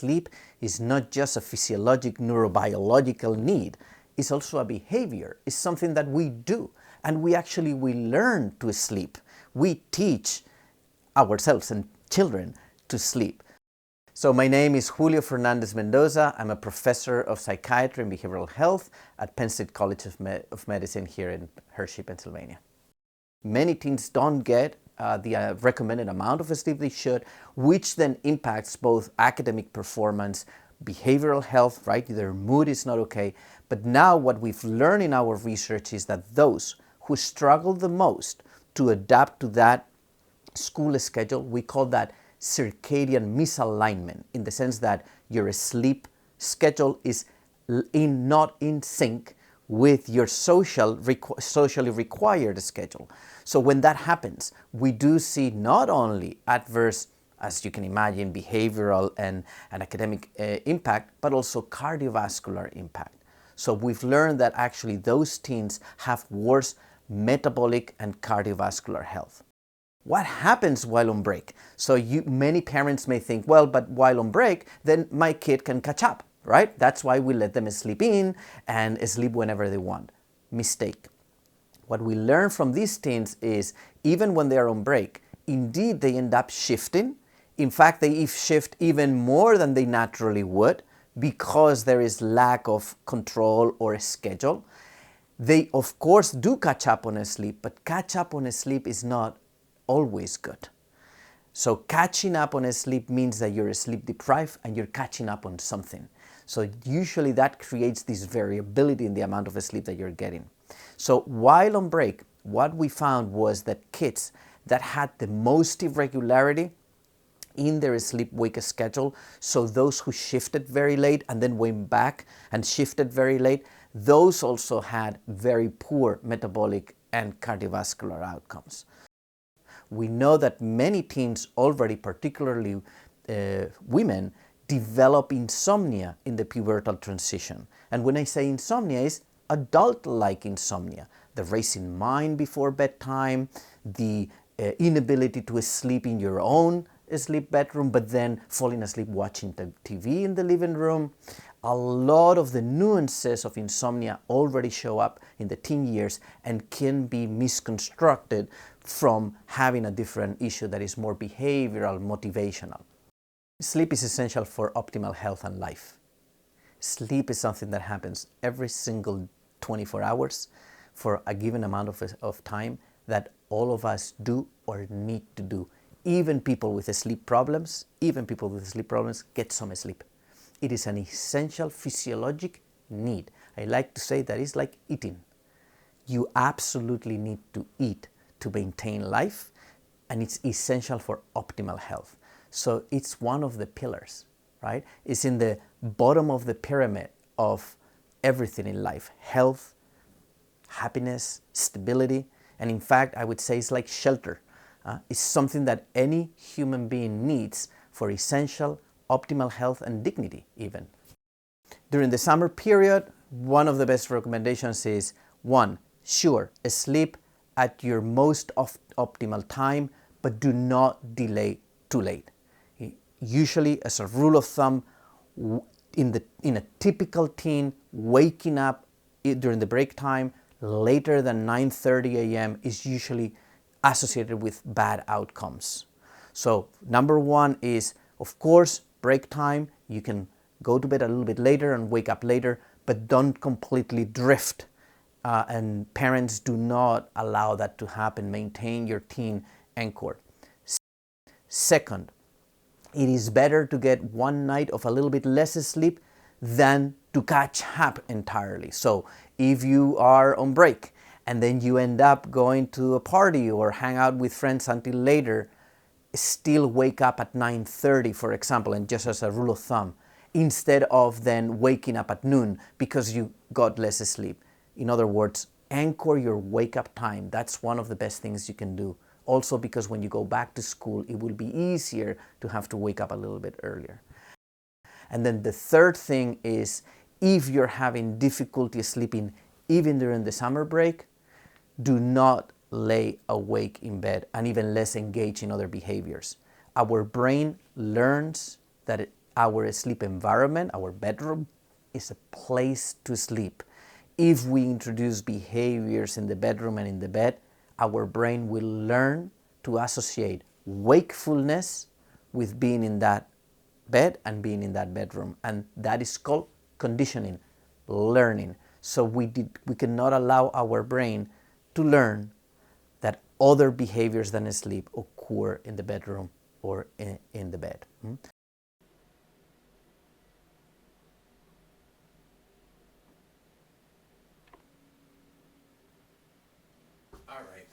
sleep is not just a physiologic, neurobiological need, it's also a behavior. It's something that we do, and we learn to sleep. We teach ourselves and children to sleep. So my name is Julio Fernandez Mendoza. I'm a professor of psychiatry and behavioral health at Penn College of Medicine here in Hershey, Pennsylvania. Many teens don't get the recommended amount of sleep they should, which then impacts both academic performance, behavioral health, right? Their mood is not okay. But now what we've learned in our research is that those who struggle the most to adapt to that school schedule, we call that circadian misalignment, in the sense that your sleep schedule is not in sync with your socially required schedule. So when that happens, we do see not only adverse, as you can imagine, behavioral and academic impact, but also cardiovascular impact. So we've learned that actually those teens have worse metabolic and cardiovascular health. What happens while on break? So many parents may think, well, but while on break, then my kid can catch up, right? That's why we let them sleep in and sleep whenever they want. Mistake. What we learn from these teens is even when they are on break, indeed they end up shifting. In fact, they shift even more than they naturally would because there is lack of control or schedule. They, of course, do catch up on sleep, but catch up on sleep is not always good. So catching up on sleep means that you're sleep deprived and you're catching up on something. So usually that creates this variability in the amount of sleep that you're getting. So while on break, what we found was that kids that had the most irregularity in their sleep-wake schedule, so those who shifted very late and then went back and shifted very late, those also had very poor metabolic and cardiovascular outcomes. We know that many teens already, particularly women, develop insomnia in the pubertal transition. And when I say insomnia, it's adult-like insomnia. The racing mind before bedtime, the inability to sleep in your own sleep bedroom, but then falling asleep watching the TV in the living room. A lot of the nuances of insomnia already show up in the teen years and can be misconstructed from having a different issue that is more behavioral, motivational. Sleep is essential for optimal health and life. Sleep is something that happens every single 24 hours for a given amount of time that all of us do or need to do. Even people with sleep problems get some sleep. It is an essential physiologic need. I like to say that it's like eating. You absolutely need to eat to maintain life, and it's essential for optimal health. So it's one of the pillars, right? It's in the bottom of the pyramid of everything in life: health, happiness, stability, and in fact, I would say it's like shelter. It's something that any human being needs for essential, optimal health and dignity even. During the summer period, one of the best recommendations is, one, sure, sleep at your most optimal time, but do not delay too late. Usually, as a rule of thumb, in a typical teen, waking up during the break time later than 9:30 a.m. is usually associated with bad outcomes. So number one is, of course, break time. You can go to bed a little bit later and wake up later, but don't completely drift. And parents do not allow that to happen. Maintain your teen anchored. Second, it is better to get one night of a little bit less sleep than to catch up entirely. So if you are on break and then you end up going to a party or hang out with friends until later, still wake up at 9:30, for example, and just as a rule of thumb, instead of then waking up at noon because you got less sleep. In other words, anchor your wake-up time. That's one of the best things you can do. Also because when you go back to school, it will be easier to have to wake up a little bit earlier. And then the third thing is, if you're having difficulty sleeping even during the summer break, do not lay awake in bed and even less engage in other behaviors. Our brain learns that our sleep environment, our bedroom, is a place to sleep. If we introduce behaviors in the bedroom and in the bed, our brain will learn to associate wakefulness with being in that bed and being in that bedroom. And that is called conditioning, learning. So we cannot allow our brain to learn that other behaviors than sleep occur in the bedroom or in the bed. All right.